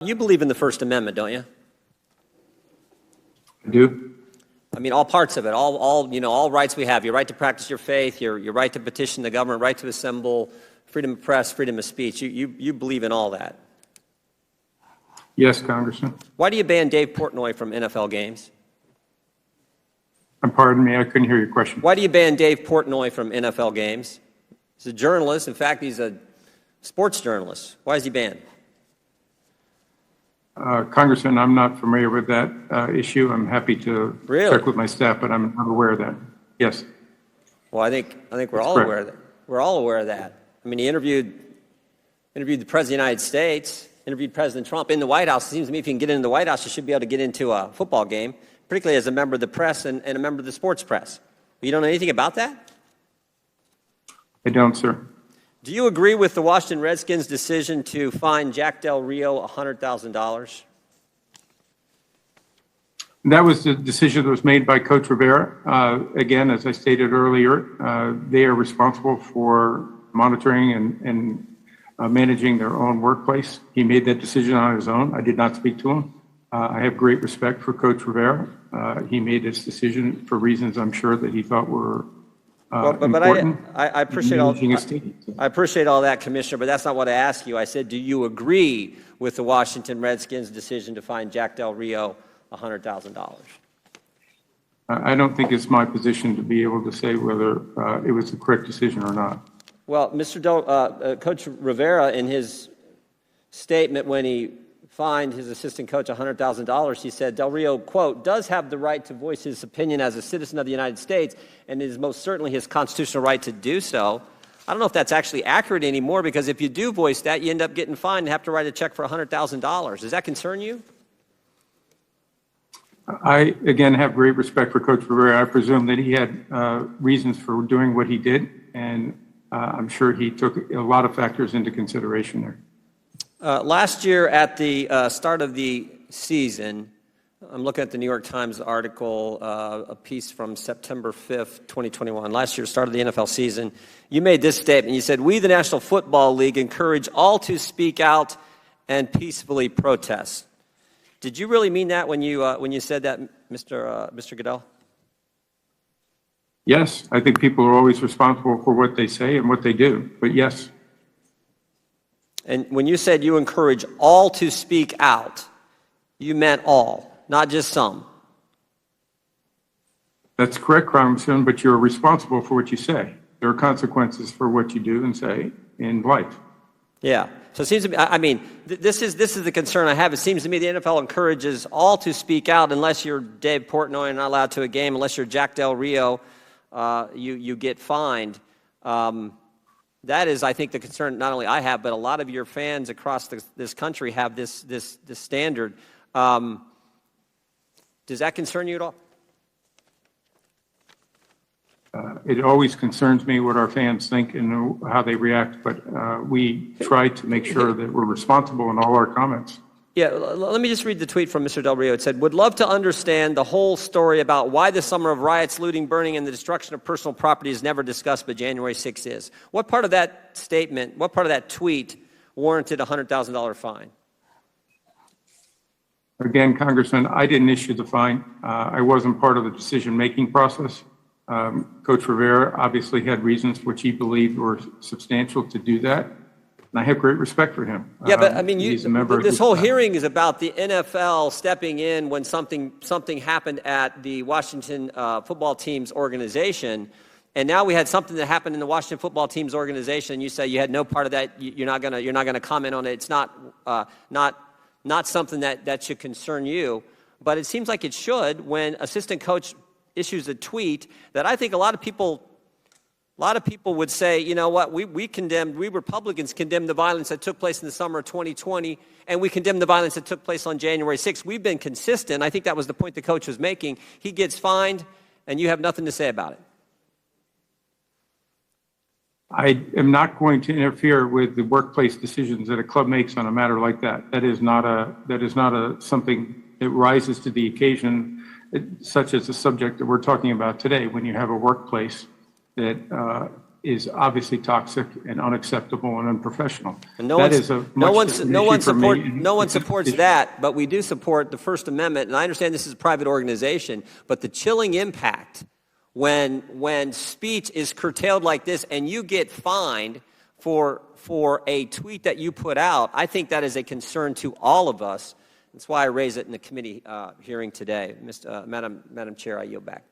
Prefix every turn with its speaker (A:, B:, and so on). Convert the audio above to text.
A: You believe in the First Amendment, don't you?
B: I do.
A: I mean, all parts of it, all rights we have. Your right to practice your faith, your right to petition the government, right to assemble, freedom of press, freedom of speech. You believe in all that.
B: Yes, Congressman.
A: Why do you ban Dave Portnoy from NFL games?
B: Pardon me, I couldn't hear your question.
A: Why do you ban Dave Portnoy from NFL games? He's a journalist. In fact, he's a sports journalist. Why is he banned?
B: Congressman, I'm not familiar with that issue. I'm happy to check with my staff, but I'm not aware of that. Yes.
A: Well, I think we're all aware of that. We're all aware of that. I mean, he interviewed the President of the United States, interviewed President Trump in the White House. It seems to me if you can get into the White House, you should be able to get into a football game, particularly as a member of the press and a member of the sports press. You don't know anything about that?
B: I don't, sir.
A: Do you agree with the Washington Redskins' decision to fine Jack Del Rio $100,000?
B: That was the decision that was made by Coach Rivera. Again, as I stated earlier, they are responsible for monitoring and managing their own workplace. He made that decision on his own. I did not speak to him. I have great respect for Coach Rivera. He made this decision for reasons I'm sure that he thought were
A: but I appreciate all that, Commissioner, but that's not what I asked you. I said, do you agree with the Washington Redskins' decision to fine Jack Del Rio $100,000?
B: I don't think it's my position to be able to say whether it was the correct decision or not.
A: Well, Coach Rivera, in his statement when he fined his assistant coach $100,000, he said Del Rio, quote, does have the right to voice his opinion as a citizen of the United States, and it is most certainly his constitutional right to do so. I don't know if that's actually accurate anymore, because if you do voice that, you end up getting fined and have to write a check for $100,000. Does that concern you?
B: I, again, have great respect for Coach Rivera. I presume that he had reasons for doing what he did, and I'm sure he took a lot of factors into consideration there.
A: Last year at the start of the season, I'm looking at the New York Times article, a piece from September 5th, 2021. Last year, start of the NFL season, you made this statement. You said, "We, the National Football League, encourage all to speak out and peacefully protest." Did you really mean that when you said that, Mr. Goodell?
B: Yes, I think people are always responsible for what they say and what they do, but yes.
A: And when you said you encourage all to speak out, you meant all, not just some.
B: That's correct, Congressman, but you're responsible for what you say. There are consequences for what you do and say in life.
A: Yeah. So it seems to me, I mean, this is the concern I have. It seems to me the NFL encourages all to speak out unless you're Dave Portnoy and not allowed to a game, unless you're Jack Del Rio, you get fined. That is, I think, the concern not only I have, but a lot of your fans across this country have this standard. Does that concern you at all?
B: It always concerns me what our fans think and how they react, but we try to make sure that we're responsible in all our comments.
A: Yeah, let me just read the tweet from Mr. Del Rio. It said, "Would love to understand the whole story about why the summer of riots, looting, burning, and the destruction of personal property is never discussed, but January 6th is." What part of that statement, what part of that tweet warranted a $100,000 fine?
B: Again, Congressman, I didn't issue the fine. I wasn't part of the decision-making process. Coach Rivera obviously had reasons which he believed were substantial to do that. And I have great respect for him.
A: Yeah, but I mean, this whole hearing is about the NFL stepping in when something happened at the Washington football team's organization, and now we had something that happened in the Washington football team's organization, and you say you had no part of that. You're not gonna comment on it. It's not something that should concern you, but it seems like it should when assistant coach issues a tweet that I think a lot of people would say, you know what, we Republicans condemned the violence that took place in the summer of 2020, and we condemned the violence that took place on January 6th. We've been consistent. I think that was the point the coach was making. He gets fined, and you have nothing to say about it.
B: I am not going to interfere with the workplace decisions that a club makes on a matter like that. That is not something that rises to the occasion, such as the subject that we're talking about today, when you have a workplace that is obviously toxic and unacceptable and unprofessional.
A: And no
B: That
A: one's-
B: is a
A: no
B: much
A: one,
B: different
A: no
B: issue
A: one
B: for me.
A: support, no one supports that, but we do support the First Amendment. And I understand this is a private organization, but the chilling impact when speech is curtailed like this and you get fined for a tweet that you put out, I think that is a concern to all of us. That's why I raise it in the committee hearing today. Madam Chair, I yield back.